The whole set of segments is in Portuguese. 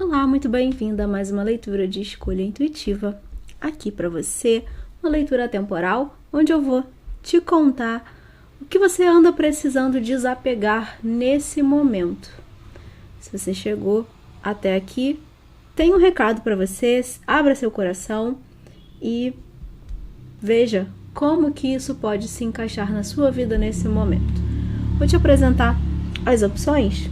Olá, muito bem-vinda a mais uma leitura de escolha intuitiva. Aqui para você, uma leitura temporal, onde eu vou te contar o que você anda precisando desapegar nesse momento. Se você chegou até aqui, tem um recado para você, abra seu coração e veja como que isso pode se encaixar na sua vida nesse momento. Vou te apresentar as opções.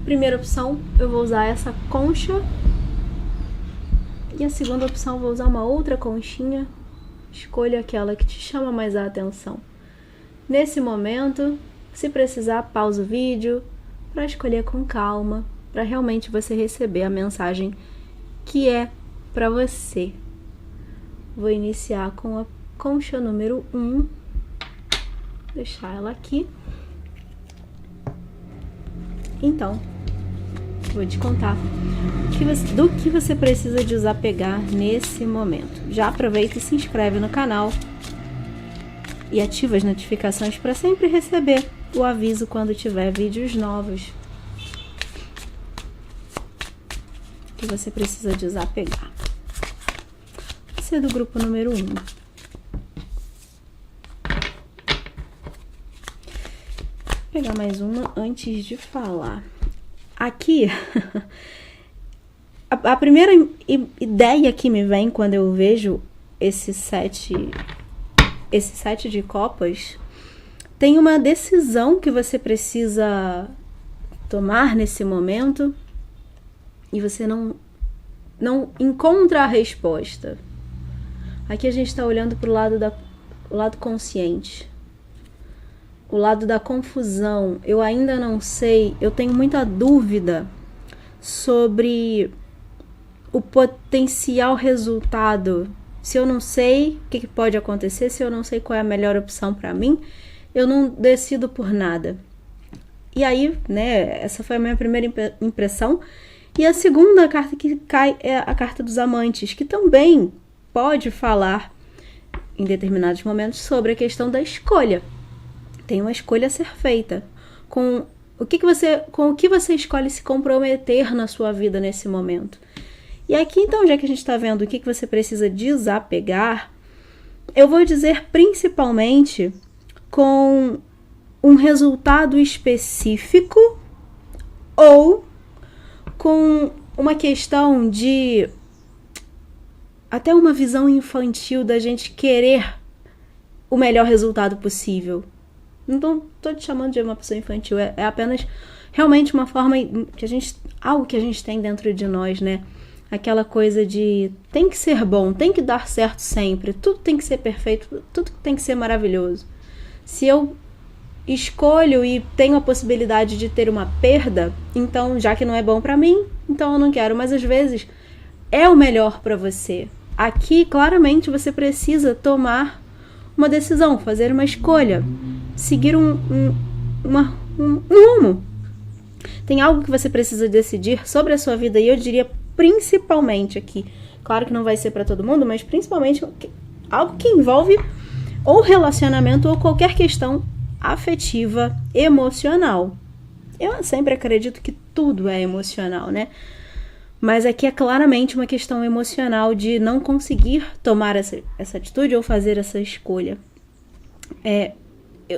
Primeira opção, eu vou usar essa concha. E a segunda opção, eu vou usar uma outra conchinha. Escolha aquela que te chama mais a atenção. Nesse momento, se precisar, pausa o vídeo para escolher com calma, para realmente você receber a mensagem que é para você. Vou iniciar com a concha número 1. Deixar ela aqui. Então, vou te contar do que você precisa desapegar nesse momento. Já aproveita e se inscreve no canal e ativa as notificações para sempre receber o aviso quando tiver vídeos novos. Que você precisa desapegar. Você é do grupo número 1. Vou pegar mais uma antes de falar. Aqui, a primeira ideia que me vem quando eu vejo esse sete de copas, tem uma decisão que você precisa tomar nesse momento e você não encontra a resposta. Aqui a gente está olhando para o lado consciente. O lado da confusão, eu ainda não sei, eu tenho muita dúvida sobre o potencial resultado. Se eu não sei o que pode acontecer, se eu não sei qual é a melhor opção para mim, eu não decido por nada. E aí, né, essa foi a minha primeira impressão. E a segunda carta que cai é a carta dos amantes, que também pode falar em determinados momentos sobre a questão da escolha. Tem uma escolha a ser feita. Com o que você escolhe se comprometer na sua vida nesse momento. E aqui, então, já que a gente está vendo o que você precisa desapegar, eu vou dizer principalmente com um resultado específico ou com uma questão de até uma visão infantil da gente querer o melhor resultado possível. Não tô te chamando de uma pessoa infantil, é apenas realmente uma forma que algo que a gente tem dentro de nós, né? Aquela coisa de tem que ser bom, tem que dar certo sempre, tudo tem que ser perfeito, tudo tem que ser maravilhoso. Se eu escolho e tenho a possibilidade de ter uma perda, então já que não é bom pra mim, então eu não quero. Mas às vezes é o melhor pra você. Aqui, claramente, você precisa tomar uma decisão, fazer uma escolha, seguir um rumo. Tem algo que você precisa decidir sobre a sua vida, e eu diria principalmente aqui, claro que não vai ser para todo mundo, mas principalmente algo que envolve ou relacionamento ou qualquer questão afetiva, emocional. Eu sempre acredito que tudo é emocional, né? Mas aqui é claramente uma questão emocional de não conseguir tomar essa atitude ou fazer essa escolha.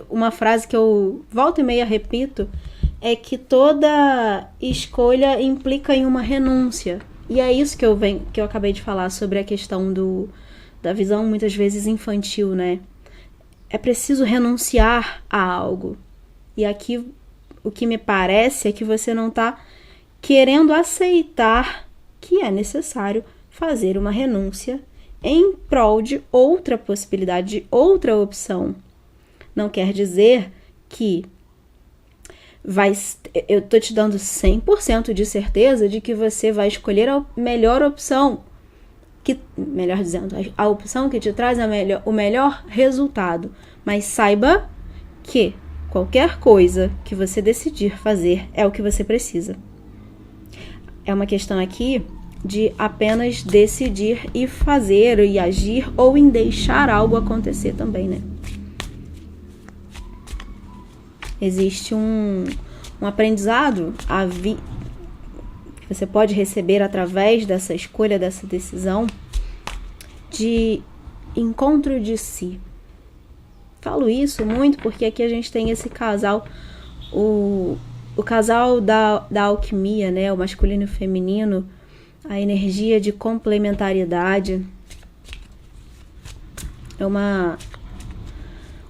Uma frase que eu volta e meia repito é que toda escolha implica em uma renúncia. E é isso que eu acabei de falar sobre a questão da visão muitas vezes infantil, né? É preciso renunciar a algo. E aqui o que me parece é que você não está querendo aceitar que é necessário fazer uma renúncia em prol de outra possibilidade, de outra opção. Não quer dizer que eu tô te dando 100% de certeza de que você vai escolher a melhor opção, melhor dizendo, a opção que te traz o melhor resultado. Mas saiba que qualquer coisa que você decidir fazer é o que você precisa. É uma questão aqui de apenas decidir e fazer e agir, ou em deixar algo acontecer também, né? Existe um aprendizado você pode receber através dessa escolha, dessa decisão de encontro de si. Falo isso muito porque aqui a gente tem esse casal, o casal da alquimia, né? O masculino e o feminino, a energia de complementariedade. É uma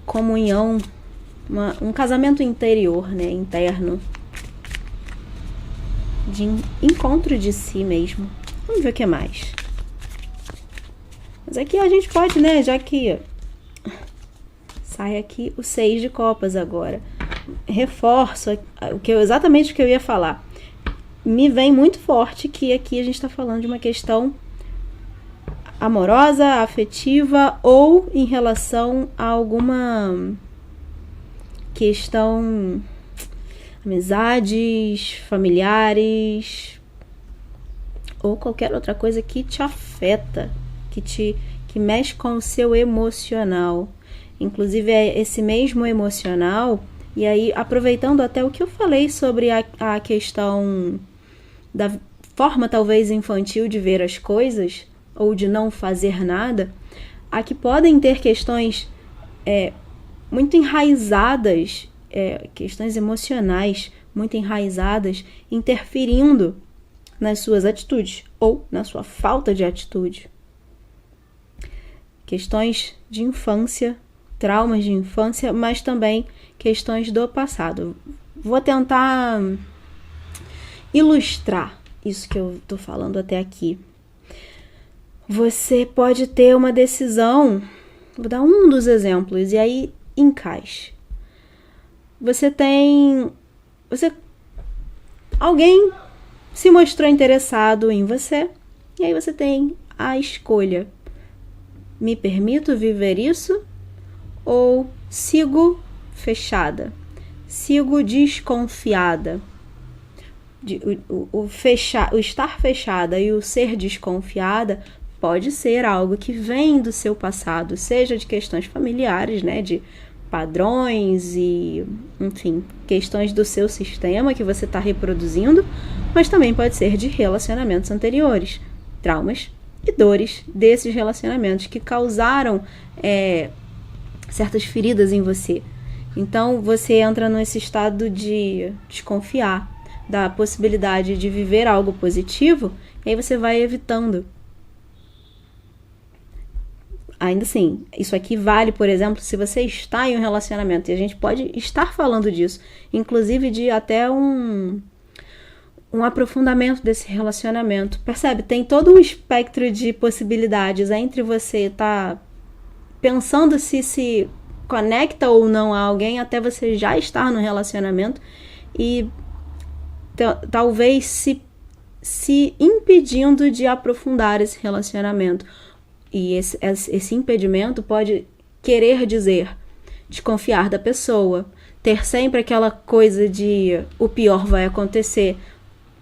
comunhão, um casamento interior, né? Interno. De encontro de si mesmo. Vamos ver o que mais. Mas aqui a gente pode, né? Já que sai aqui o 6 de copas agora. Reforço exatamente o que eu ia falar. Me vem muito forte que aqui a gente está falando de uma questão amorosa, afetiva ou em relação a alguma questão, amizades, familiares ou qualquer outra coisa que te afeta, que mexe com o seu emocional. Inclusive é esse mesmo emocional, e aí aproveitando até o que eu falei sobre a questão da forma talvez infantil de ver as coisas, ou de não fazer nada, aqui podem ter questões muito enraizadas, questões emocionais muito enraizadas, interferindo nas suas atitudes, ou na sua falta de atitude. Questões de infância, traumas de infância, mas também questões do passado. Vou tentar ilustrar isso que eu estou falando até aqui. Você pode ter uma decisão, vou dar um dos exemplos, e aí encaixe. Alguém se mostrou interessado em você, e aí você tem a escolha. Me permito viver isso? Ou sigo fechada? Sigo desconfiada? O estar fechada e o ser desconfiada pode ser algo que vem do seu passado, seja de questões familiares, né, de padrões e, enfim, questões do seu sistema que você está reproduzindo, mas também pode ser de relacionamentos anteriores, traumas e dores desses relacionamentos que causaram certas feridas em você. Então você entra nesse estado de desconfiar da possibilidade de viver algo positivo, e aí você vai evitando. Ainda assim, isso aqui vale, por exemplo, se você está em um relacionamento, e a gente pode estar falando disso, inclusive de até um aprofundamento desse relacionamento. Percebe? Tem todo um espectro de possibilidades entre você estar pensando se conecta ou não a alguém, até você já estar no relacionamento e talvez se impedindo de aprofundar esse relacionamento. E esse impedimento pode querer dizer desconfiar da pessoa, ter sempre aquela coisa de o pior vai acontecer.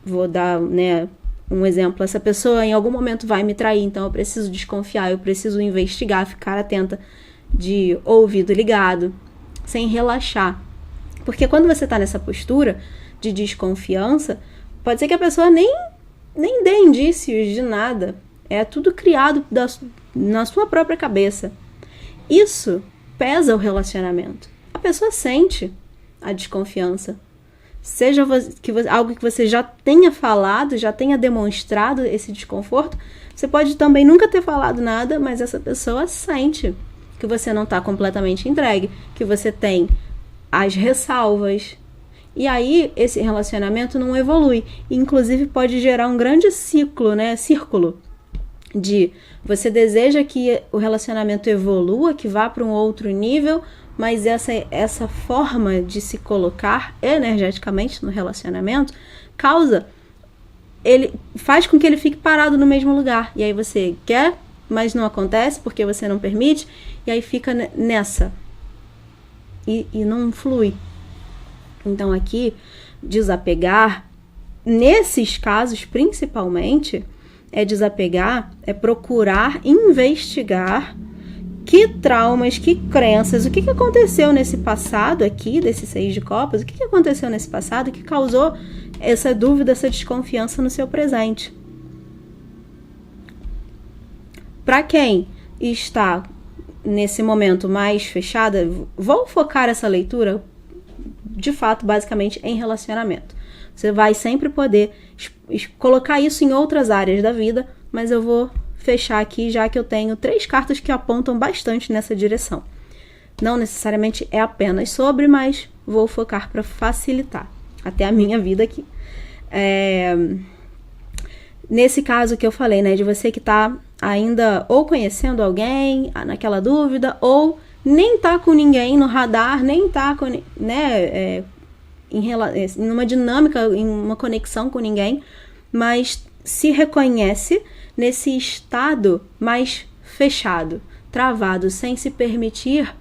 Vou dar, né, um exemplo. Essa pessoa em algum momento vai me trair, então eu preciso desconfiar, eu preciso investigar, ficar atenta, de ouvido ligado, sem relaxar. Porque quando você está nessa postura de desconfiança, pode ser que a pessoa nem dê indícios de nada. É tudo criado na sua própria cabeça. Isso pesa o relacionamento. A pessoa sente a desconfiança. Seja algo que você já tenha falado, já tenha demonstrado esse desconforto, você pode também nunca ter falado nada, mas essa pessoa sente que você não está completamente entregue, que você tem as ressalvas. E aí, esse relacionamento não evolui. Inclusive, pode gerar um grande círculo de você deseja que o relacionamento evolua, que vá para um outro nível, mas essa forma de se colocar energeticamente no relacionamento faz com que ele fique parado no mesmo lugar. E aí você quer, mas não acontece porque você não permite, e aí fica nessa. E não flui. Então aqui, desapegar, nesses casos principalmente, desapegar, procurar investigar que traumas, que crenças, o que aconteceu nesse passado aqui, desse 6 de copas, o que aconteceu nesse passado que causou essa dúvida, essa desconfiança no seu presente. Para quem está nesse momento mais fechada, vou focar essa leitura, de fato, basicamente, em relacionamento. Você vai sempre poder colocar isso em outras áreas da vida, mas eu vou fechar aqui, já que eu tenho 3 cartas que apontam bastante nessa direção. Não necessariamente é apenas sobre, mas vou focar para facilitar até a minha vida aqui. Nesse caso que eu falei, né, de você que está ainda ou conhecendo alguém, naquela dúvida, ou nem tá com ninguém no radar, nem tá com, né, em uma dinâmica, em uma conexão com ninguém, mas se reconhece nesse estado mais fechado, travado, sem se permitir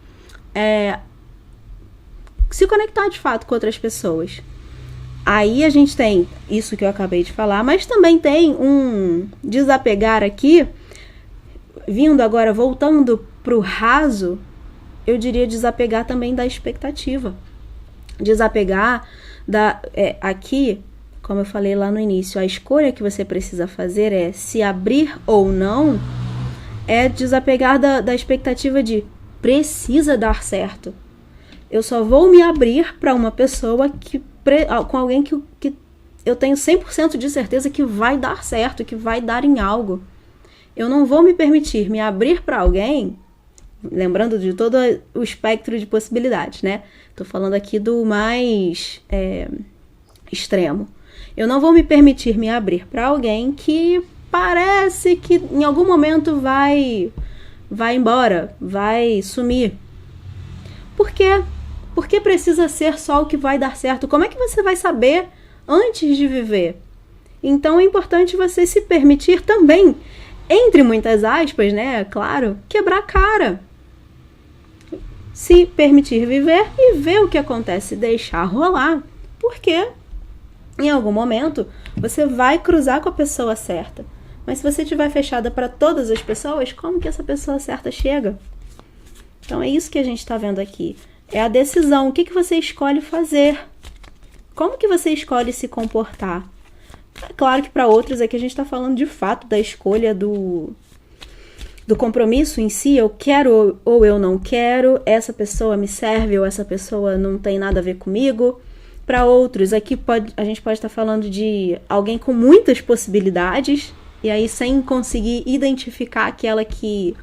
se conectar de fato com outras pessoas. Aí a gente tem isso que eu acabei de falar, mas também tem um desapegar aqui, vindo agora, voltando pro raso, eu diria desapegar também da expectativa. Desapegar aqui, como eu falei lá no início, a escolha que você precisa fazer é se abrir ou não, é desapegar da expectativa de precisa dar certo. Eu só vou me abrir para uma pessoa com alguém que eu tenho 100% de certeza que vai dar certo, que vai dar em algo. Eu não vou me permitir me abrir para alguém, lembrando de todo o espectro de possibilidades, né? Tô falando aqui do mais extremo. Eu não vou me permitir me abrir para alguém que parece que em algum momento vai embora, vai sumir. Por quê? Porque precisa ser só o que vai dar certo. Como é que você vai saber antes de viver? Então é importante você se permitir também, entre muitas aspas, né? Claro, quebrar a cara. Se permitir viver e ver o que acontece, deixar rolar. Porque em algum momento você vai cruzar com a pessoa certa. Mas se você estiver fechada para todas as pessoas, como que essa pessoa certa chega? Então é isso que a gente está vendo aqui. É a decisão. O que você escolhe fazer? Como que você escolhe se comportar? É claro que para outros aqui a gente está falando de fato da escolha do compromisso em si. Eu quero ou eu não quero. Essa pessoa me serve ou essa pessoa não tem nada a ver comigo. Para outros, aqui a gente pode estar falando de alguém com muitas possibilidades. E aí sem conseguir identificar aquela que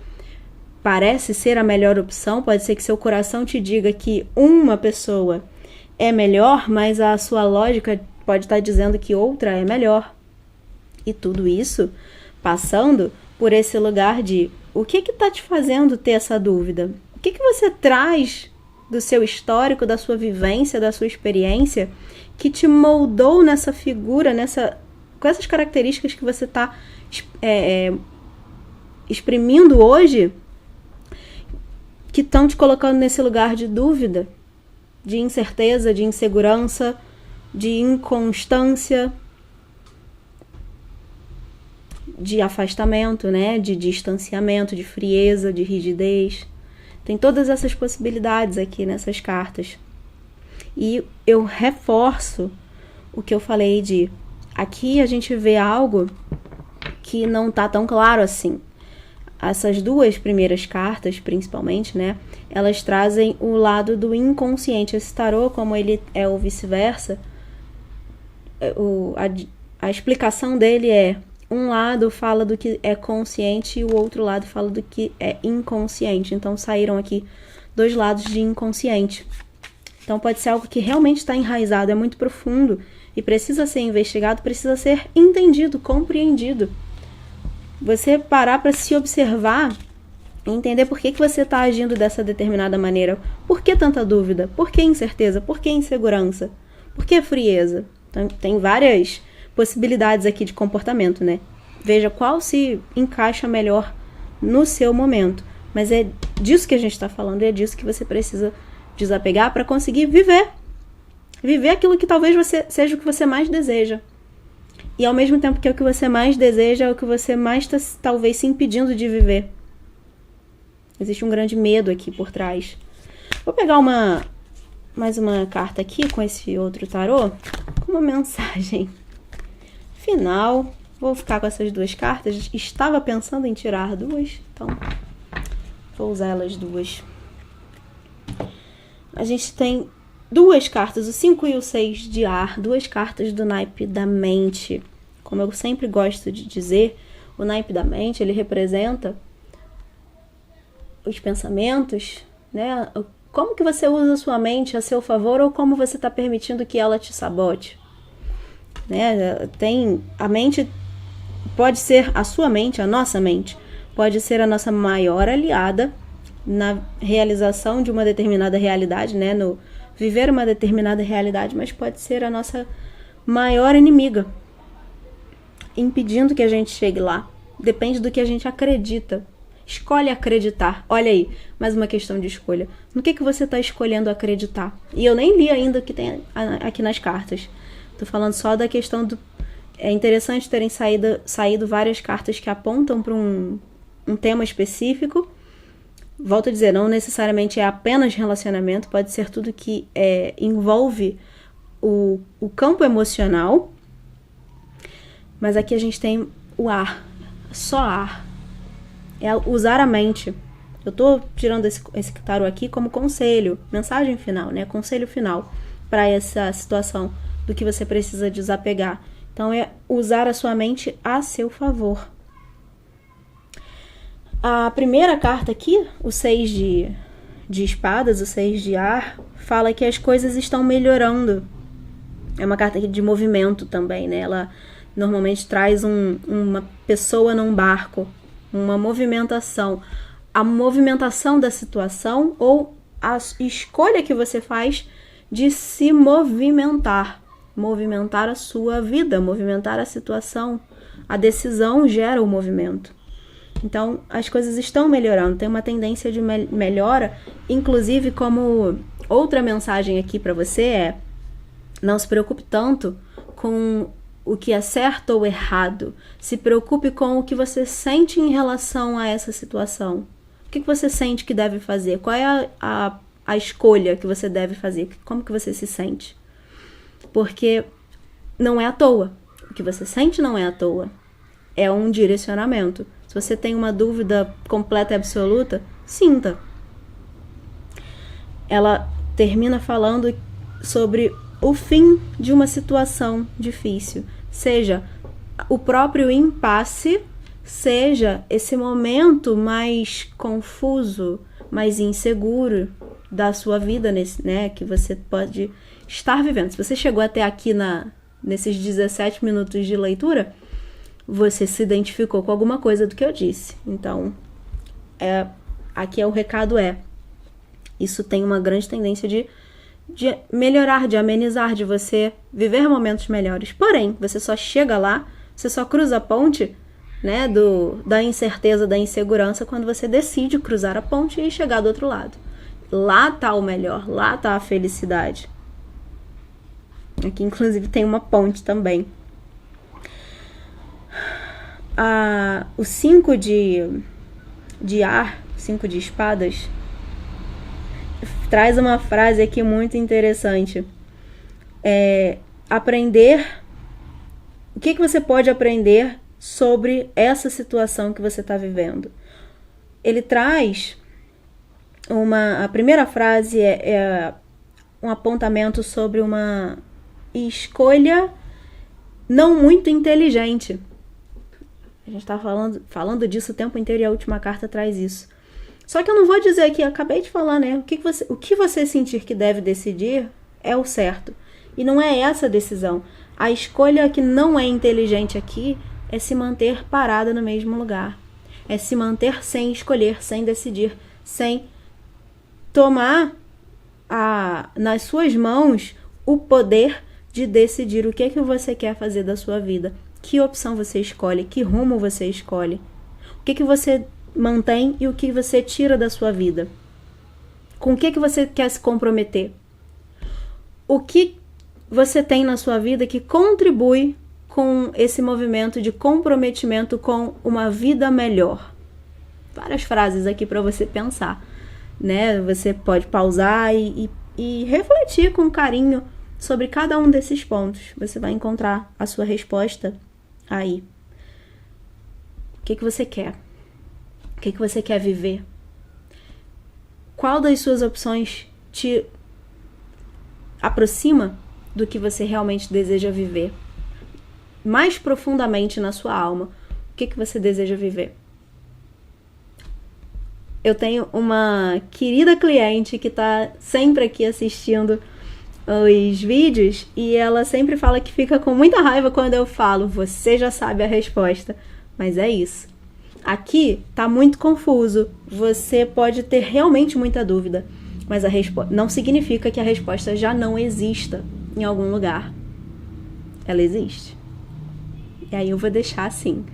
parece ser a melhor opção. Pode ser que seu coração te diga que uma pessoa é melhor, mas a sua lógica pode estar dizendo que outra é melhor. E tudo isso passando por esse lugar de o que está te fazendo ter essa dúvida? O que você traz do seu histórico, da sua vivência, da sua experiência, que te moldou nessa figura, com essas características que você está exprimindo hoje, que estão te colocando nesse lugar de dúvida, de incerteza, de insegurança, de inconstância, de afastamento, né? De distanciamento, de frieza, de rigidez. Tem todas essas possibilidades aqui nessas cartas. E eu reforço o que eu falei de... Aqui a gente vê algo que não tá tão claro assim. Essas 2 primeiras cartas, principalmente, né? Elas trazem o lado do inconsciente. Esse tarô, como ele é o vice-versa, a explicação dele é... Um lado fala do que é consciente e o outro lado fala do que é inconsciente. Então saíram aqui 2 lados de inconsciente. Então pode ser algo que realmente está enraizado, é muito profundo e precisa ser investigado, precisa ser entendido, compreendido. Você parar para se observar e entender por que você está agindo dessa determinada maneira. Por que tanta dúvida? Por que incerteza? Por que insegurança? Por que frieza? Então, tem várias possibilidades aqui de comportamento, né? Veja qual se encaixa melhor no seu momento. Mas é disso que a gente está falando, é disso que você precisa desapegar para conseguir viver. Viver aquilo que talvez seja o que você mais deseja. E ao mesmo tempo que é o que você mais deseja, é o que você mais está talvez se impedindo de viver. Existe um grande medo aqui por trás. Vou pegar mais uma carta aqui com esse outro tarô, como mensagem final, vou ficar com essas duas cartas. Estava pensando em tirar duas, então vou usar elas duas. A gente tem duas cartas, o 5 e o 6 de ar, duas cartas do naipe da mente. Como eu sempre gosto de dizer, o naipe da mente, ele representa os pensamentos, né? Como que você usa a sua mente a seu favor ou como você está permitindo que ela te sabote, né? A mente pode ser a sua mente, a nossa mente, pode ser a nossa maior aliada na realização de uma determinada realidade, né? No viver uma determinada realidade, mas pode ser a nossa maior inimiga, impedindo que a gente chegue lá. Depende do que a gente acredita. Escolhe acreditar. Olha aí, mais uma questão de escolha. No que você está escolhendo acreditar? E eu nem li ainda o que tem aqui nas cartas. Estou falando só da questão do... É interessante terem saído várias cartas que apontam para um tema específico. Volto a dizer, não necessariamente é apenas relacionamento, pode ser tudo que envolve o campo emocional. Mas aqui a gente tem o ar, só ar. É usar a mente. Eu tô tirando esse tarô aqui como conselho, mensagem final, né? Conselho final para essa situação do que você precisa desapegar. Então é usar a sua mente a seu favor. A primeira carta aqui, o 6 de espadas, o 6 de ar, fala que as coisas estão melhorando. É uma carta aqui de movimento também, né? Ela normalmente traz uma pessoa num barco, uma movimentação. A movimentação da situação ou a escolha que você faz de se movimentar. Movimentar a sua vida, movimentar a situação. A decisão gera o movimento. Então, as coisas estão melhorando. Tem uma tendência de melhora. Inclusive, como outra mensagem aqui para você não se preocupe tanto com o que é certo ou errado. Se preocupe com o que você sente em relação a essa situação. O que você sente que deve fazer? Qual é a escolha que você deve fazer? Como que você se sente? Porque não é à toa. O que você sente não é à toa. É um direcionamento. Se você tem uma dúvida completa e absoluta, sinta. Ela termina falando sobre o fim de uma situação difícil. Seja o próprio impasse, seja esse momento mais confuso, mais inseguro da sua vida, né, que você pode estar vivendo. Se você chegou até aqui nesses 17 minutos de leitura, você se identificou com alguma coisa do que eu disse. Então, aqui o recado isso tem uma grande tendência de melhorar, de amenizar, de você viver momentos melhores. Porém, você só chega lá, você só cruza a ponte, né, da incerteza, da insegurança, quando você decide cruzar a ponte e chegar do outro lado. Lá tá o melhor, lá tá a felicidade. Aqui, inclusive, tem uma ponte também. O 5 de ar, 5 de espadas, traz uma frase aqui muito interessante. Aprender. O que você pode aprender sobre essa situação que você está vivendo? Ele traz a primeira frase um apontamento sobre uma escolha não muito inteligente. A gente está falando disso o tempo inteiro e a última carta traz isso. Só que eu não vou dizer aqui, eu acabei de falar, né? O que você sentir que deve decidir é o certo. E não é essa a decisão. A escolha que não é inteligente aqui é se manter parada no mesmo lugar. É se manter sem escolher, sem decidir, sem tomar nas suas mãos o poder de decidir o que você quer fazer da sua vida. Que opção você escolhe, que rumo você escolhe. O que você mantém e o que você tira da sua vida. Com o que você quer se comprometer. O que você tem na sua vida que contribui com esse movimento de comprometimento com uma vida melhor. Várias frases aqui para você pensar, né? Você pode pausar e refletir com carinho sobre cada um desses pontos. Você vai encontrar a sua resposta aí. O que você quer? O que você quer viver? Qual das suas opções te aproxima do que você realmente deseja viver? Mais profundamente na sua alma, o que você deseja viver? Eu tenho uma querida cliente que está sempre aqui assistindo os vídeos e ela sempre fala que fica com muita raiva quando eu falo, você já sabe a resposta. Mas é isso. Aqui tá muito confuso. Você pode ter realmente muita dúvida, mas a resposta não significa que a resposta já não exista em algum lugar. Ela existe. E aí eu vou deixar assim.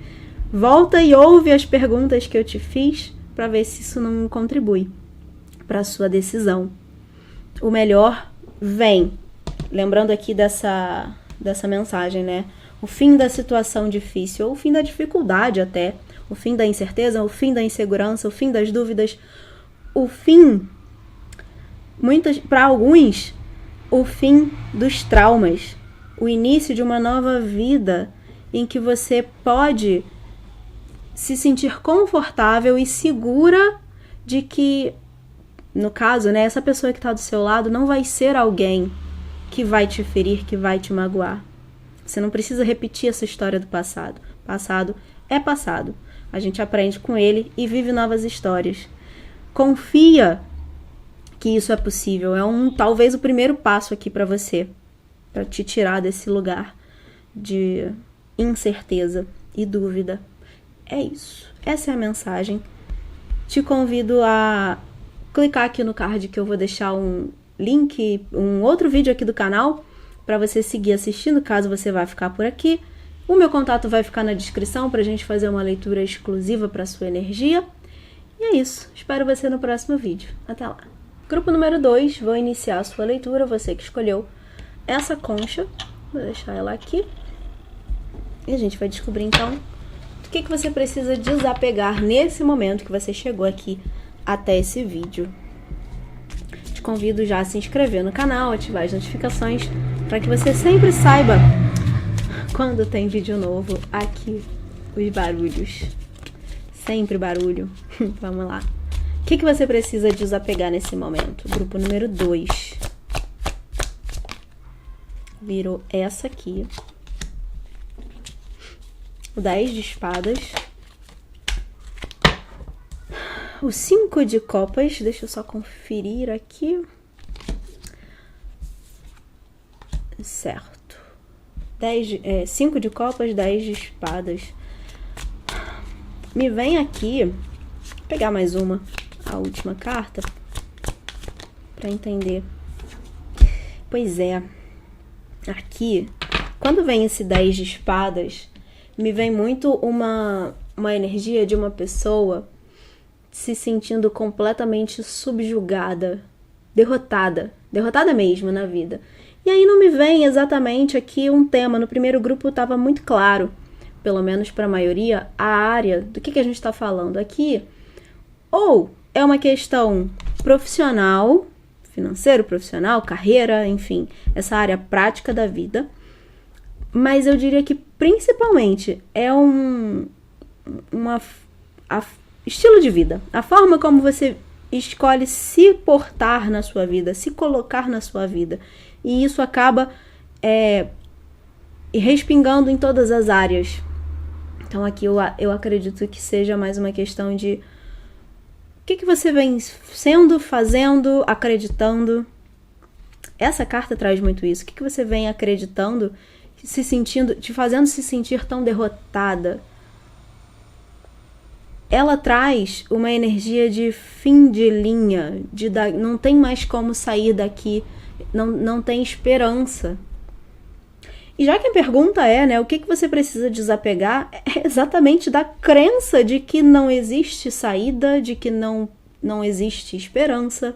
Volta e ouve as perguntas que eu te fiz para ver se isso não contribui para a sua decisão. O melhor vem. Lembrando aqui dessa mensagem, né? O fim da situação difícil, ou o fim da dificuldade até, o fim da incerteza, o fim da insegurança, o fim das dúvidas, o fim, para alguns, o fim dos traumas, o início de uma nova vida em que você pode se sentir confortável e segura de que, no caso, né, essa pessoa que está do seu lado não vai ser alguém que vai te ferir, que vai te magoar. Você não precisa repetir essa história do passado. Passado é passado. A gente aprende com ele e vive novas histórias. Confia que isso é possível. É talvez o primeiro passo aqui para você, para te tirar desse lugar de incerteza e dúvida. É isso. Essa é a mensagem. Te convido a clicar aqui no card que eu vou deixar um link, um outro vídeo aqui do canal para você seguir assistindo, caso você vá ficar por aqui. O meu contato vai ficar na descrição para a gente fazer uma leitura exclusiva para sua energia. E é isso. Espero você no próximo vídeo. Até lá. Grupo número 2, vou iniciar a sua leitura. Você que escolheu essa concha. Vou deixar ela aqui. E a gente vai descobrir então o que você precisa desapegar nesse momento que você chegou aqui até esse vídeo. Te convido já a se inscrever no canal, ativar as notificações para que você sempre saiba quando tem vídeo novo aqui. Os barulhos. Sempre barulho. Vamos lá. O que você precisa desapegar nesse momento? Grupo número 2. Virou essa aqui. O 10 de espadas. O 5 de copas. Deixa eu só conferir aqui. Certo. 5 de copas, 10 de espadas. Me vem aqui, vou pegar mais uma, a última carta, para entender. Pois é, aqui, quando vem esse 10 de espadas, me vem muito uma energia de uma pessoa se sentindo completamente subjugada, derrotada mesmo na vida. E aí não me vem exatamente aqui um tema. No primeiro grupo estava muito claro, pelo menos para a maioria, a área do que a gente está falando aqui. Ou é uma questão profissional, financeiro, profissional, carreira, enfim, essa área prática da vida. Mas eu diria que principalmente é estilo de vida. A forma como você escolhe se portar na sua vida, se colocar na sua vida. E isso acaba respingando em todas as áreas. Então aqui eu acredito que seja mais uma questão de o que você vem sendo, fazendo, acreditando. Essa carta traz muito isso. O que você vem acreditando, se sentindo, te fazendo se sentir tão derrotada. Ela traz uma energia de fim de linha, não tem mais como sair daqui, não tem esperança. E já que a pergunta é, né, o que você precisa desapegar, é exatamente da crença de que não existe saída, de que não existe esperança.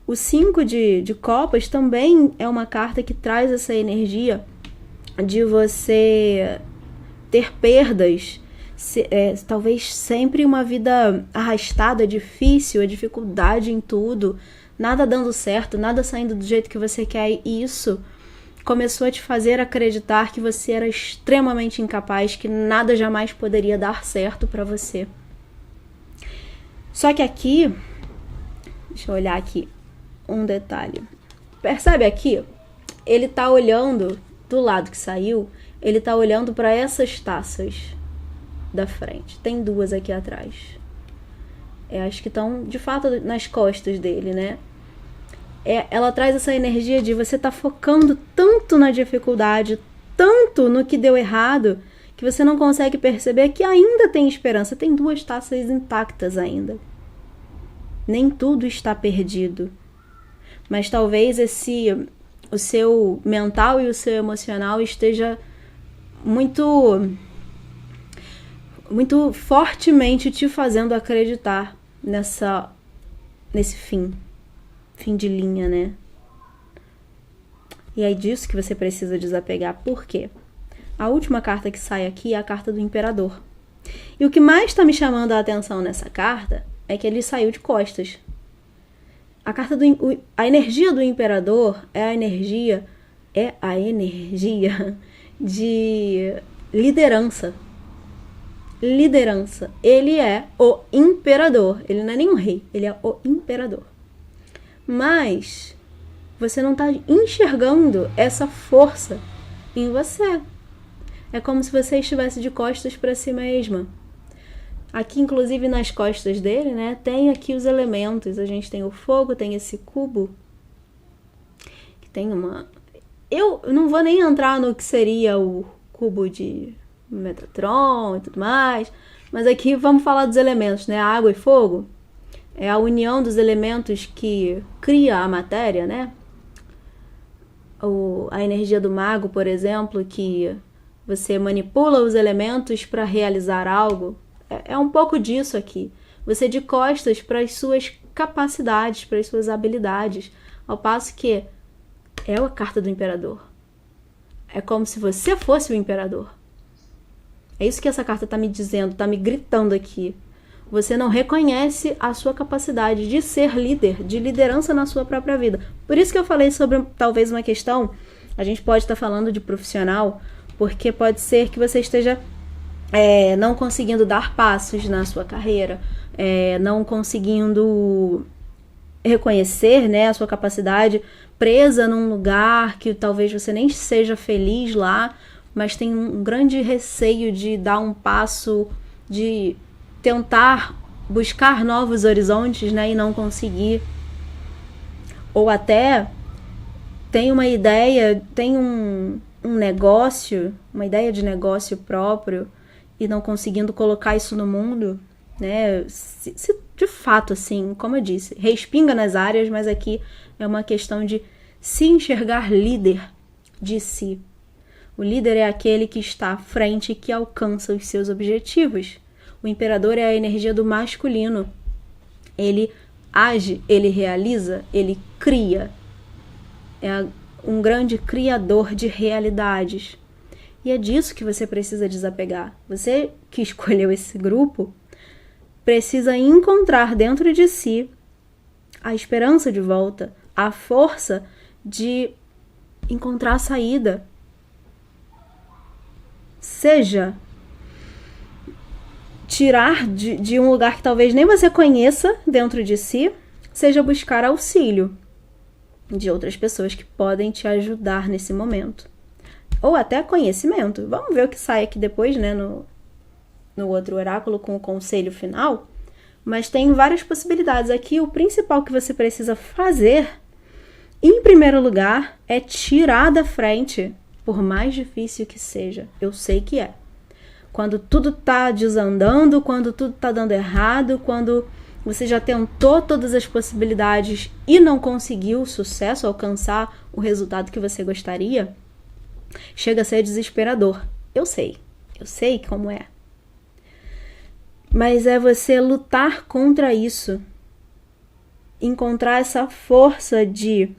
O 5 de copas também é uma carta que traz essa energia de você ter perdas, talvez sempre uma vida arrastada, difícil, a dificuldade em tudo, nada dando certo, nada saindo do jeito que você quer, e isso começou a te fazer acreditar que você era extremamente incapaz, que nada jamais poderia dar certo para você. Só que aqui, deixa eu olhar aqui um detalhe. Percebe aqui? Ele tá olhando do lado que saiu, ele tá olhando para essas taças da frente. Tem duas aqui atrás. Acho que estão de fato nas costas dele, né? Ela traz essa energia de você tá focando tanto na dificuldade, tanto no que deu errado, que você não consegue perceber que ainda tem esperança. Tem duas taças intactas ainda. Nem tudo está perdido. Mas talvez o seu mental e o seu emocional esteja muito fortemente te fazendo acreditar nesse fim de linha, né? E é disso que você precisa desapegar. Por quê? A última carta que sai aqui é a carta do Imperador. E o que mais está me chamando a atenção nessa carta é que ele saiu de costas. A energia do Imperador é a energia de liderança. Liderança. Ele é o imperador. Ele não é nem um rei, ele é o imperador. Mas você não está enxergando essa força em você. É como se você estivesse de costas para si mesma. Aqui, inclusive, nas costas dele, né, tem aqui os elementos. A gente tem o fogo, tem esse cubo, que tem uma... Eu não vou nem entrar no que seria o cubo de Metatron e tudo mais, mas aqui vamos falar dos elementos, né? Água e fogo é a união dos elementos que cria a matéria, né? A energia do mago, por exemplo, que você manipula os elementos para realizar algo. É um pouco disso aqui. Você de costas para as suas capacidades, para as suas habilidades, ao passo que é a carta do Imperador. É como se você fosse o Imperador. É isso que essa carta está me dizendo, está me gritando aqui. Você não reconhece a sua capacidade de ser líder, de liderança na sua própria vida. Por isso que eu falei sobre talvez uma questão, a gente pode estar falando de profissional, porque pode ser que você esteja não conseguindo dar passos na sua carreira, não conseguindo reconhecer, né, a sua capacidade, presa num lugar que talvez você nem seja feliz lá, mas tem um grande receio de dar um passo, de tentar buscar novos horizontes, né, e não conseguir. Ou até tem uma ideia, tem um negócio, uma ideia de negócio próprio e não conseguindo colocar isso no mundo, né? Se de fato, assim, como eu disse, respinga nas áreas, mas aqui é uma questão de se enxergar líder de si. O líder é aquele que está à frente e que alcança os seus objetivos. O imperador é a energia do masculino. Ele age, ele realiza, ele cria. É um grande criador de realidades. E é disso que você precisa desapegar. Você que escolheu esse grupo precisa encontrar dentro de si a esperança de volta, a força de encontrar a saída. Seja tirar de um lugar que talvez nem você conheça dentro de si, seja buscar auxílio de outras pessoas que podem te ajudar nesse momento. Ou até conhecimento. Vamos ver o que sai aqui depois, né, no outro oráculo com o conselho final. Mas tem várias possibilidades. Aqui o principal que você precisa fazer, em primeiro lugar, é tirar da frente, por mais difícil que seja. Eu sei que é. Quando tudo tá desandando, quando tudo tá dando errado, quando você já tentou todas as possibilidades e não conseguiu sucesso, alcançar o resultado que você gostaria, chega a ser desesperador. Eu sei como é. Mas é você lutar contra isso. Encontrar essa força de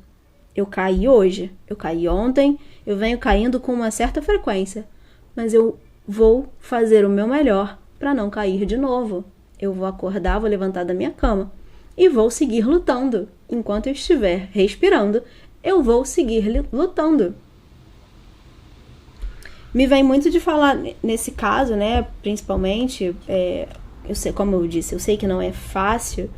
eu caí hoje, eu caí ontem, eu venho caindo com uma certa frequência, mas eu vou fazer o meu melhor para não cair de novo. Eu vou acordar, vou levantar da minha cama e vou seguir lutando. Enquanto eu estiver respirando, eu vou seguir lutando. Me vem muito de falar nesse caso, né? Principalmente, eu sei, como eu disse, eu sei que não é fácil,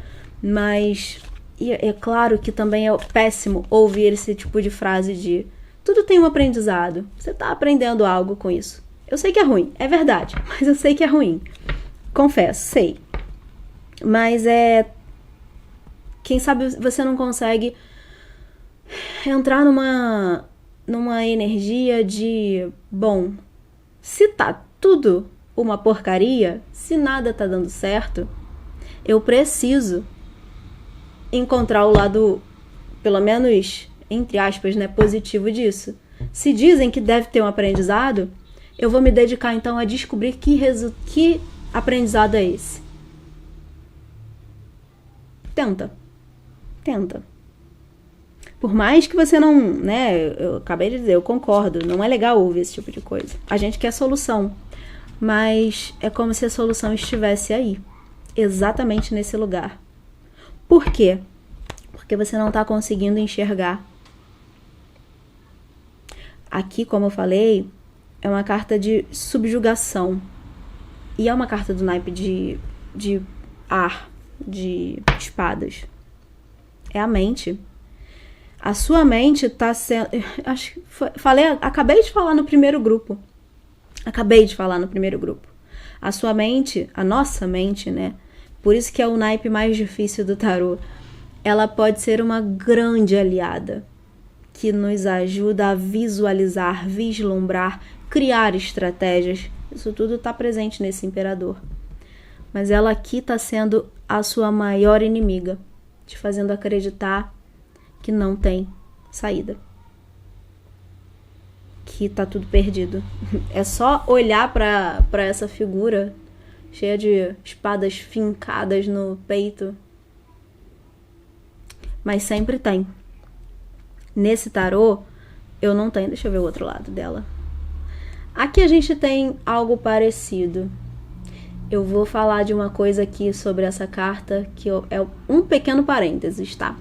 mas é claro que também é péssimo ouvir esse tipo de frase de tudo tem um aprendizado. Você tá aprendendo algo com isso. Eu sei que é ruim, é verdade, mas eu sei que é ruim. Confesso, sei. Mas quem sabe você não consegue entrar numa energia de, bom, se tá tudo uma porcaria, se nada tá dando certo, eu preciso encontrar o lado, pelo menos, entre aspas, né, positivo disso. Se dizem que deve ter um aprendizado, eu vou me dedicar então a descobrir que aprendizado é esse. Tenta. Por mais que você não, né, eu acabei de dizer, eu concordo, não é legal ouvir esse tipo de coisa. A gente quer solução, mas é como se a solução estivesse aí, exatamente nesse lugar. Por quê? Porque você não está conseguindo enxergar. Aqui, como eu falei, é uma carta de subjugação. E é uma carta do naipe de ar, de espadas. É a mente. A sua mente está sendo... Acabei de falar no primeiro grupo. A sua mente, a nossa mente, né? Por isso que é o naipe mais difícil do tarô. Ela pode ser uma grande aliada que nos ajuda a visualizar, vislumbrar, criar estratégias. Isso tudo está presente nesse imperador. Mas ela aqui está sendo a sua maior inimiga, te fazendo acreditar que não tem saída, que tá tudo perdido. É só olhar para essa figura cheia de espadas fincadas no peito. Mas sempre tem. Nesse tarô, eu não tenho. Deixa eu ver o outro lado dela. Aqui a gente tem algo parecido. Eu vou falar de uma coisa aqui sobre essa carta, que é um pequeno parênteses, tá?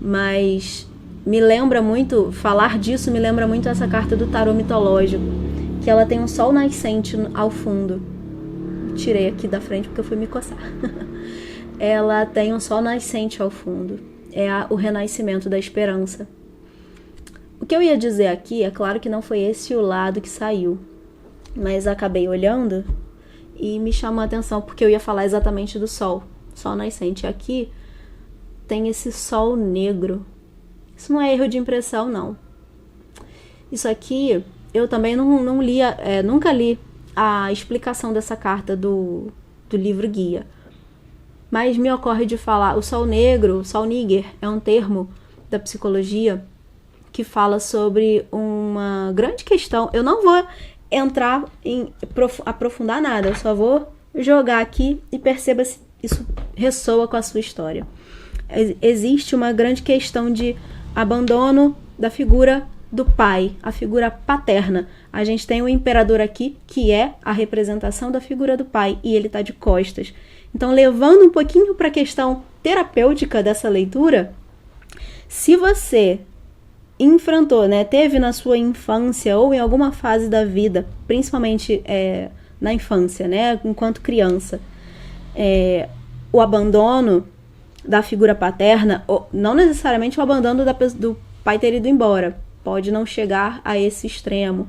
Mas me lembra muito, falar disso me lembra muito essa carta do tarô mitológico, que ela tem um sol nascente ao fundo. Tirei aqui da frente porque eu fui me coçar. Ela tem um sol nascente ao fundo. É o renascimento da esperança. O que eu ia dizer aqui, é claro que não foi esse o lado que saiu, mas acabei olhando e me chamou a atenção porque eu ia falar exatamente do sol nascente. Aqui tem esse sol negro. Isso não é erro de impressão, não. Isso aqui, eu também não li, nunca li a explicação dessa carta do livro guia. Mas me ocorre de falar, o sol negro, sol níger, é um termo da psicologia que fala sobre uma grande questão. Eu não vou entrar em aprofundar nada, eu só vou jogar aqui e perceba se isso ressoa com a sua história. Existe uma grande questão de abandono da figura do pai, a figura paterna. A gente tem o imperador aqui, que é a representação da figura do pai, e ele está de costas. Então, levando um pouquinho para a questão terapêutica dessa leitura, se você enfrentou, né, teve na sua infância ou em alguma fase da vida, principalmente na infância, né, enquanto criança, o abandono da figura paterna, não necessariamente o abandono do pai ter ido embora, pode não chegar a esse extremo.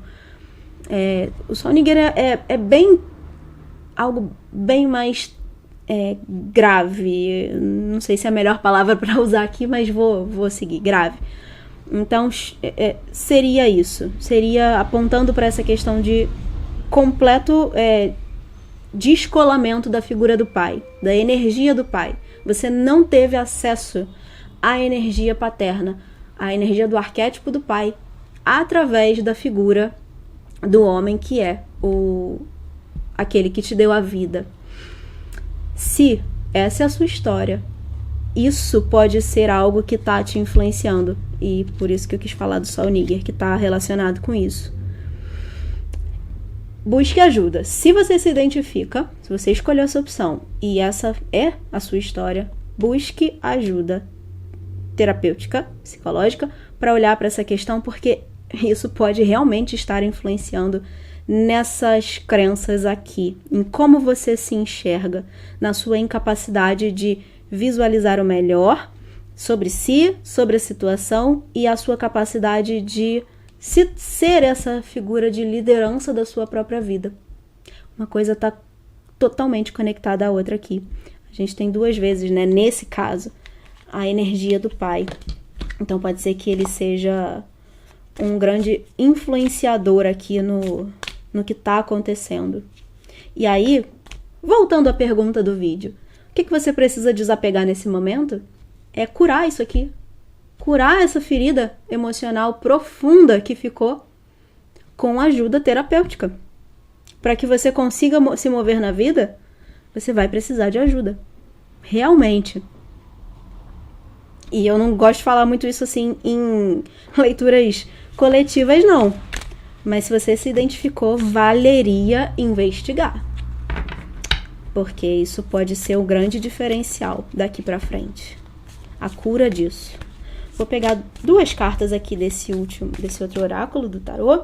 O sol níger é bem algo bem mais grave, não sei se é a melhor palavra para usar aqui, mas vou seguir, grave. Então seria isso, seria apontando para essa questão de completo descolamento da figura do pai, da energia do pai. Você não teve acesso à energia paterna, à energia do arquétipo do pai, através da figura do homem, que é aquele que te deu a vida. Se essa é a sua história, isso pode ser algo que está te influenciando. E por isso que eu quis falar do sol níger, que está relacionado com isso. Busque ajuda. Se você se identifica, se você escolheu essa opção e essa é a sua história, busque ajuda terapêutica, psicológica, para olhar para essa questão, porque isso pode realmente estar influenciando nessas crenças aqui, em como você se enxerga, na sua incapacidade de visualizar o melhor sobre si, sobre a situação e a sua capacidade de ser essa figura de liderança da sua própria vida. Uma coisa está totalmente conectada à outra aqui. A gente tem duas vezes, né? Nesse caso, a energia do pai. Então pode ser que ele seja um grande influenciador aqui no que está acontecendo. E aí, voltando à pergunta do vídeo, o que você precisa desapegar nesse momento? É curar isso aqui. Curar essa ferida emocional profunda que ficou com ajuda terapêutica. Para que você consiga se mover na vida, você vai precisar de ajuda. Realmente. E eu não gosto de falar muito isso assim em leituras coletivas, não. Mas se você se identificou, valeria investigar. Porque isso pode ser o grande diferencial daqui pra frente. A cura disso. Vou pegar duas cartas aqui desse outro oráculo do tarô,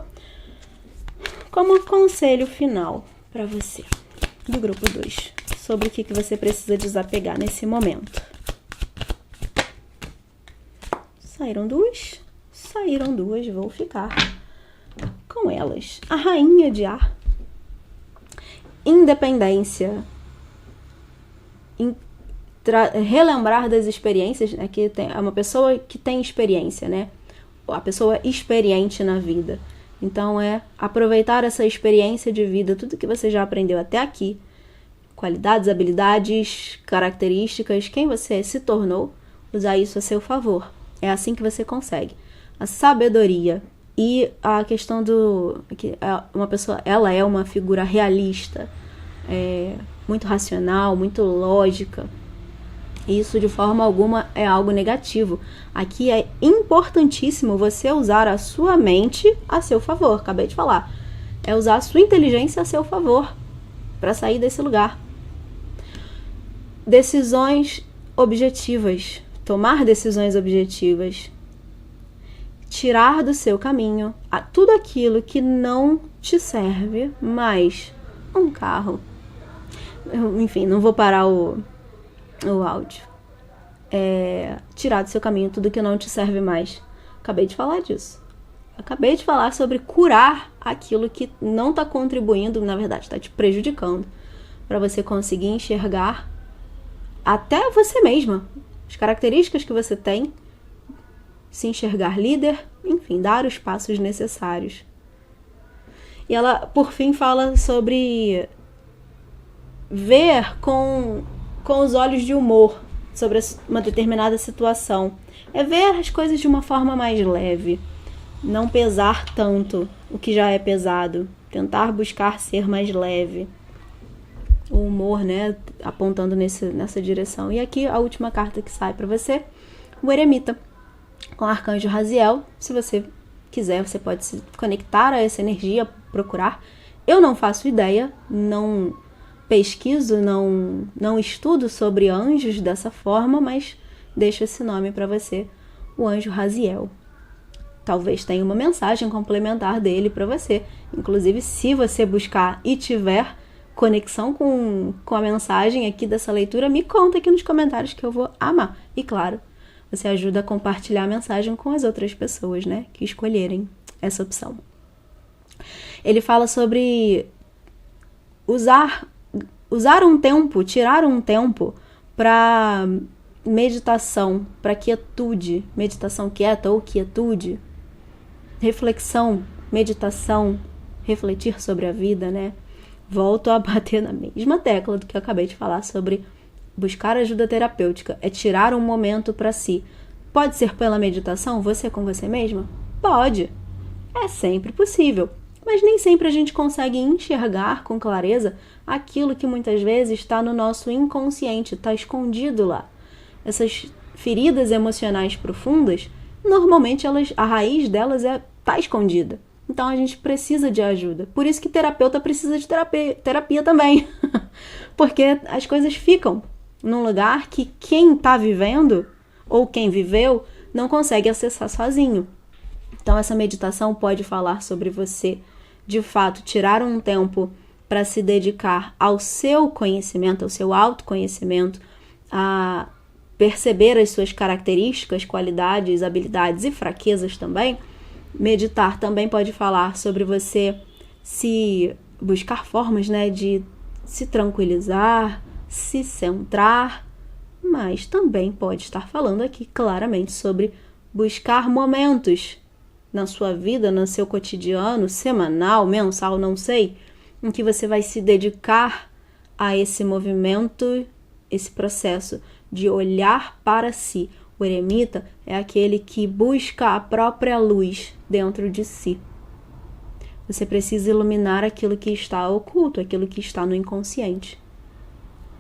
como conselho final para você, do grupo 2, sobre o que você precisa desapegar nesse momento. Saíram duas, vou ficar com elas. A Rainha de Ar. Independência. Relembrar das experiências, né? Que é uma pessoa que tem experiência, né? A pessoa experiente na vida. Então é aproveitar essa experiência de vida, tudo que você já aprendeu até aqui, qualidades, habilidades, características, quem você se tornou, usar isso a seu favor. É assim que você consegue. A sabedoria e a questão do que uma pessoa, ela é uma figura realista, muito racional, muito lógica. Isso de forma alguma é algo negativo. Aqui é importantíssimo você usar a sua mente a seu favor. Acabei de falar. É usar a sua inteligência a seu favor para sair desse lugar. Decisões objetivas. Tomar decisões objetivas. Tirar do seu caminho tudo aquilo que não te serve mais. Um carro. Enfim, não vou parar o áudio. Tirar do seu caminho tudo que não te serve mais. Acabei de falar disso. Acabei de falar sobre curar aquilo que não está contribuindo, na verdade, está te prejudicando, para você conseguir enxergar até você mesma, as características que você tem, se enxergar líder, enfim, dar os passos necessários. E ela, por fim, fala sobre ver com os olhos de humor sobre uma determinada situação. É ver as coisas de uma forma mais leve. Não pesar tanto o que já é pesado. Tentar buscar ser mais leve. O humor, né? Apontando nessa direção. E aqui a última carta que sai para você. O Eremita. Com o Arcanjo Raziel. Se você quiser, você pode se conectar a essa energia, procurar. Eu não faço ideia. Não pesquiso, não estudo sobre anjos dessa forma, mas deixo esse nome para você, o Anjo Raziel. Talvez tenha uma mensagem complementar dele para você. Inclusive, se você buscar e tiver conexão com a mensagem aqui dessa leitura, me conta aqui nos comentários que eu vou amar. E claro, você ajuda a compartilhar a mensagem com as outras pessoas, né, que escolherem essa opção. Ele fala sobre usar um tempo, tirar um tempo para meditação, para quietude, meditação quieta ou quietude, reflexão, meditação, refletir sobre a vida, né? Volto a bater na mesma tecla do que eu acabei de falar sobre buscar ajuda terapêutica, é tirar um momento para si. Pode ser pela meditação, você com você mesma? Pode, é sempre possível. Mas nem sempre a gente consegue enxergar com clareza aquilo que muitas vezes está no nosso inconsciente, está escondido lá. Essas feridas emocionais profundas, normalmente a raiz delas está escondida. Então a gente precisa de ajuda. Por isso que terapeuta precisa de terapia também. Porque as coisas ficam. num lugar que quem está vivendo ou quem viveu não consegue acessar sozinho. Então essa meditação pode falar sobre você, de fato, tirar um tempo para se dedicar ao seu conhecimento, ao seu autoconhecimento, a perceber as suas características, qualidades, habilidades e fraquezas também. Meditar também pode falar sobre você se buscar formas, né, de se tranquilizar, se centrar, mas também pode estar falando aqui claramente sobre buscar momentos na sua vida, no seu cotidiano, semanal, mensal, não sei, em que você vai se dedicar a esse movimento, esse processo de olhar para si. O eremita é aquele que busca a própria luz dentro de si. Você precisa iluminar aquilo que está oculto, aquilo que está no inconsciente,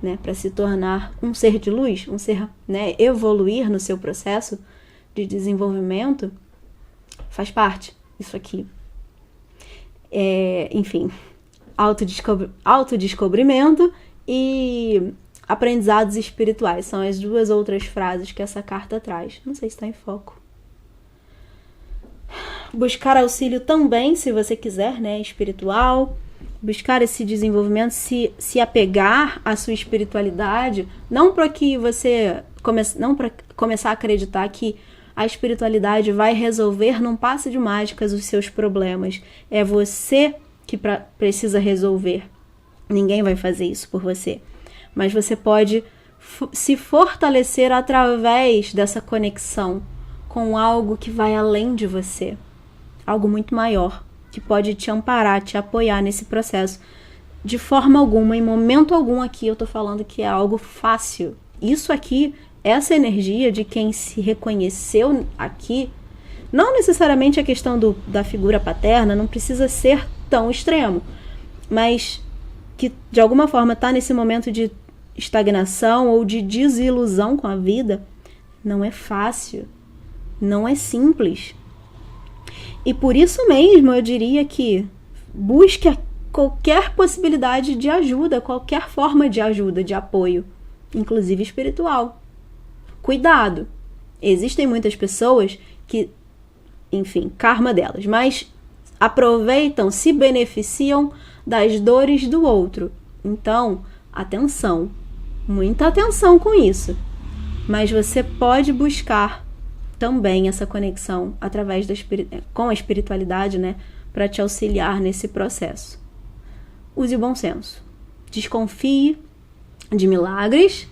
né? Para se tornar um ser de luz, um ser, né? Evoluir no seu processo de desenvolvimento, faz parte disso aqui. Enfim, autodescobrimento e aprendizados espirituais. São as duas outras frases que essa carta traz. Não sei se está em foco. Buscar auxílio também, se você quiser, né? Espiritual. Buscar esse desenvolvimento, se apegar à sua espiritualidade. Não para que você não para começar a acreditar que a espiritualidade vai resolver num passe de mágicas os seus problemas. É você que precisa resolver. Ninguém vai fazer isso por você. Mas você pode se fortalecer através dessa conexão com algo que vai além de você. Algo muito maior, que pode te amparar, te apoiar nesse processo. De forma alguma, em momento algum aqui, eu tô falando que é algo fácil. Isso aqui, essa energia de quem se reconheceu aqui, não necessariamente a questão da figura paterna, não precisa ser tão extremo, mas que de alguma forma está nesse momento de estagnação ou de desilusão com a vida, não é fácil, não é simples. E por isso mesmo eu diria que busque qualquer possibilidade de ajuda, qualquer forma de ajuda, de apoio, inclusive espiritual. Cuidado! Existem muitas pessoas que, enfim, karma delas, mas aproveitam, se beneficiam das dores do outro. Então, atenção, muita atenção com isso. Mas você pode buscar também essa conexão através com a espiritualidade, né, para te auxiliar nesse processo. Use o bom senso. Desconfie de milagres,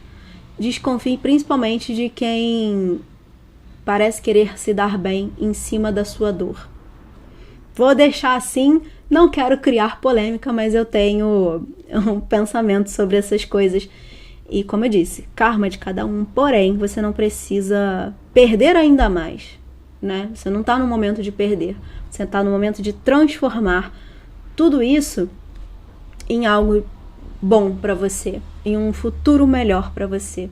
desconfie principalmente de quem parece querer se dar bem em cima da sua dor. Vou deixar assim, não quero criar polêmica, mas eu tenho um pensamento sobre essas coisas. E como eu disse, karma de cada um, porém, você não precisa perder ainda mais, né? Você não está no momento de perder, você está no momento de transformar tudo isso em algo bom para você, em um futuro melhor para você.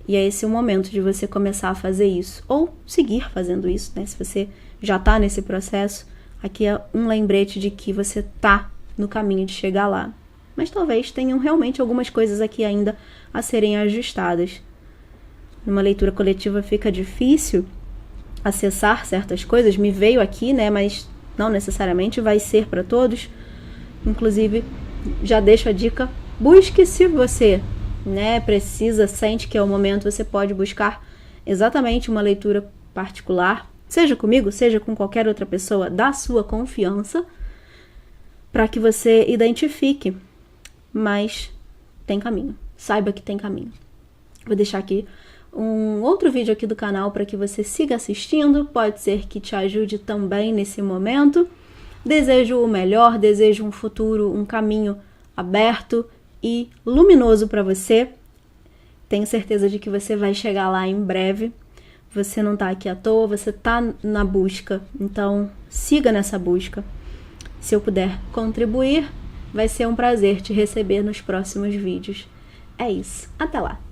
E é esse o momento de você começar a fazer isso, ou seguir fazendo isso, né? Se você já está nesse processo, aqui é um lembrete de que você está no caminho de chegar lá. Mas talvez tenham realmente algumas coisas aqui ainda a serem ajustadas. Numa leitura coletiva fica difícil acessar certas coisas, me veio aqui, né? Mas não necessariamente vai ser para todos. Inclusive, já deixo a dica, busque se você, né, sente que é o momento, você pode buscar exatamente uma leitura particular, seja comigo, seja com qualquer outra pessoa da sua confiança, para que você identifique, mas tem caminho, saiba que tem caminho. Vou deixar aqui um outro vídeo aqui do canal para que você siga assistindo, pode ser que te ajude também nesse momento. Desejo o melhor, desejo um futuro, um caminho aberto e luminoso para você. Tenho certeza de que você vai chegar lá em breve. Você não está aqui à toa, você está na busca. Então, siga nessa busca. Se eu puder contribuir, vai ser um prazer te receber nos próximos vídeos. É isso. Até lá!